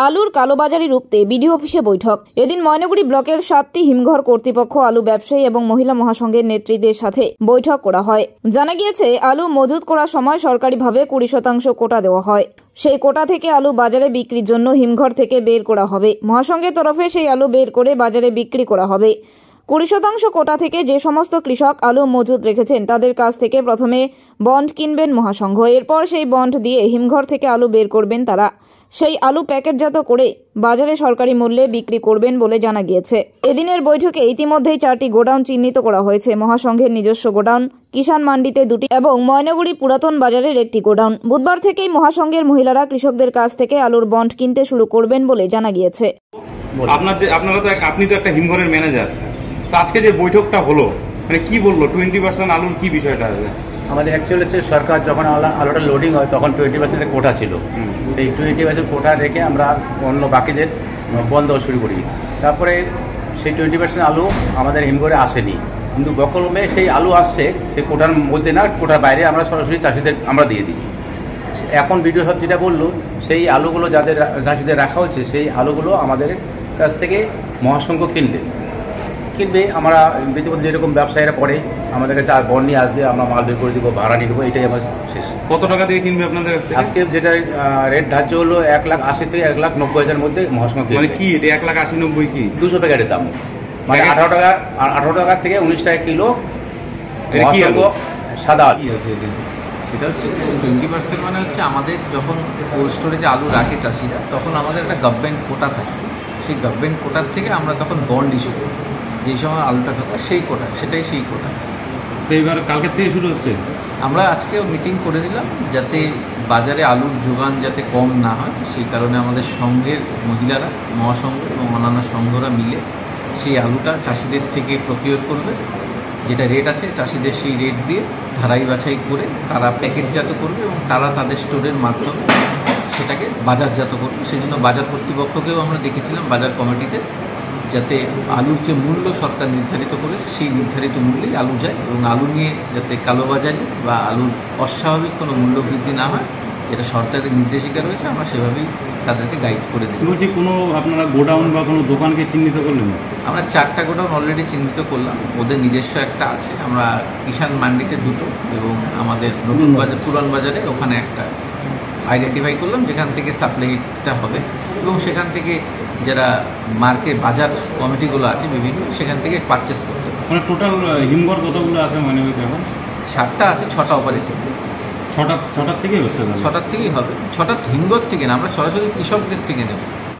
আলুর কালোবাজারি রুখতে বিডিও অফিসে বৈঠক। এদিন ময়নাগুড়ি ব্লকের 7টি হিমঘর কর্তৃপক্ষ, আলু ব্যবসায়ী এবং মহিলা মহাসংঘের নেতৃত্বের সাথে বৈঠক করা হয়। জানা গিয়েছে, আলু মজুত করার সময় সরকারিভাবে 20% কোটা দেওয়া হয়। সেই কোটা থেকে আলু বাজারে বিক্রির জন্য হিমঘর থেকে বের করা হবে। মহাসংঘের তরফে সেই আলু বের করে বাজারে বিক্রি করা হবে। 20% কোটা থেকে যে সমস্ত কৃষক আলু মজুত রেখেছেন তাদের কাছ থেকে প্রথমে বন্ড কিনবেন মহাসংঘ। এরপর সেই বন্ড দিয়ে হিমঘর থেকে আলু বের করবেন তারা। সেই আলু প্যাকেটজাত করে বাজারে সরকারি মূল্যে বিক্রি করবেন বলে জানা গিয়েছে। এদিনের বৈঠকে ইতিমধ্যেই 4টি গোডাউন চিহ্নিত করা হয়েছে। মহাসংঘের নিজস্ব গোডাউন, কিষাণ মান্ডিতে 2টি এবং ময়নাগুড়ি পুরাতন বাজারের 1টি গোডাউন। বুধবার থেকেই মহাসংঘের মহিলারা কৃষকদের কাছ থেকে আলুর বন্ড কিনতে শুরু করবেন বলে জানা গিয়েছে। আপনি তো একটা হিমঘরের ম্যানেজার, আজকে যে বৈঠকটা হলো, মানে কি বললো 20% আলুর কি বিষয়টা আছে? আমাদের অ্যাকচুয়ালি হচ্ছে সরকার যখন আলুটা লোডিং হয় তখন 20% কোটা ছিল। এই 20% কোটা রেখে আমরা অন্য বাকিদের বন্ধ শুরু করি। তারপরে সেই 20% আলু আমাদের হিমঘরে আসেনি, কিন্তু বকলমে সেই আলু আসছে সেই কোটার মধ্যে না, কোটার বাইরে আমরা সরাসরি চাষিদের আমরা দিয়ে দিচ্ছি। এখন ভিডিও সব যেটা বললো, সেই আলুগুলো যাদের চাষিদের রাখা হচ্ছে সেই আলুগুলো আমাদের কাছ থেকে মহাসংঘ কিনবে। আমরা যেরকম ব্যবসায়ীরা করে আমাদের কাছে আর বন্ড নিয়ে আসবে, আমরা মাল বের করে দেবো, ভাড়া নিয়ে দেবো, এটাই আমার শেষ। কত টাকা দিয়ে কিনবে আপনাদের কাছ থেকে? আজকে যেটা রেট ধার্য হলো 1,80,000 থেকে 1,90,000 মধ্যে মহাসংঘ। মানে কি এটা 1,80,90 কি 200 প্যাকেটের দাম, মানে 18 টাকা থেকে 19 টাকা কিলো সাদা আলু। সেটা হচ্ছে 20% মানে হচ্ছে আমাদের যখন কোল্ড স্টোরেজে আলু রাখে চাষিরা, তখন আমাদের একটা গভর্নমেন্ট কোটা থাকে। সেই গভর্নমেন্ট কোটার থেকে আমরা তখন বন্ড ইস্যু করি, যেই সময় আলুটা ঢোকা সেই কোটা, সেটাই সেই কোটা। এইবার কালকের থেকে শুরু হচ্ছে। আমরা আজকে মিটিং করে দিলাম যাতে বাজারে আলুর যোগান যাতে কম না হয়, সেই কারণে আমাদের সংঘের মহিলারা, মহাসংঘ এবং অন্যান্য সংঘরা মিলে সেই আলুটা চাষিদের থেকে প্রকিওর করবে। যেটা রেট আছে চাষিদের সেই রেট দিয়ে ধারাই বাছাই করে তারা প্যাকেটজাত করবে এবং তারা তাদের স্টোরের মাধ্যমে সেটাকে বাজারজাত করবে। সেই জন্য বাজার কর্তৃপক্ষকেও আমরা দেখেছিলাম বাজার কমিটিতে, যাতে আলুর যে মূল্য সরকার নির্ধারিত করে সেই নির্ধারিত মূল্যেই আলু যায় এবং আলু নিয়ে যাতে কালোবাজারি বা আলুর অস্বাভাবিক কোনো মূল্য বৃদ্ধি না হয়, যেটা সরকারের নির্দেশিকা রয়েছে, আমরা সেভাবেই তাদেরকে গাইড করে দিই। বলছি, কোনো আপনারা গোডাউন বা কোনো দোকানকে চিহ্নিত করলেন? আমরা 4টা গোডাউন অলরেডি চিহ্নিত করলাম, ওদের নিজস্ব একটা আছে। আমরা কিষাণ মান্ডিতে 2টো এবং আমাদের নতুন বাজার পুরান বাজারে ওখানে একটা আইডেন্টিফাই করলাম যেখান থেকে সাপ্লাইটা হবে এবং সেখান থেকে যারা মার্কেট বাজার কমিটিগুলো আছে বিভিন্ন, সেখান থেকে পারচেস করতে হবে। মানে টোটাল হিমঘর কতগুলো আছে? মানে ওই এখন 7টা আছে, 6টা অপারেটিভ। 6টার থেকেই হচ্ছে? 6টার থেকেই হবে। 6টা হিমঘর থেকে না, আমরা সরাসরি কৃষকদের থেকে নেব।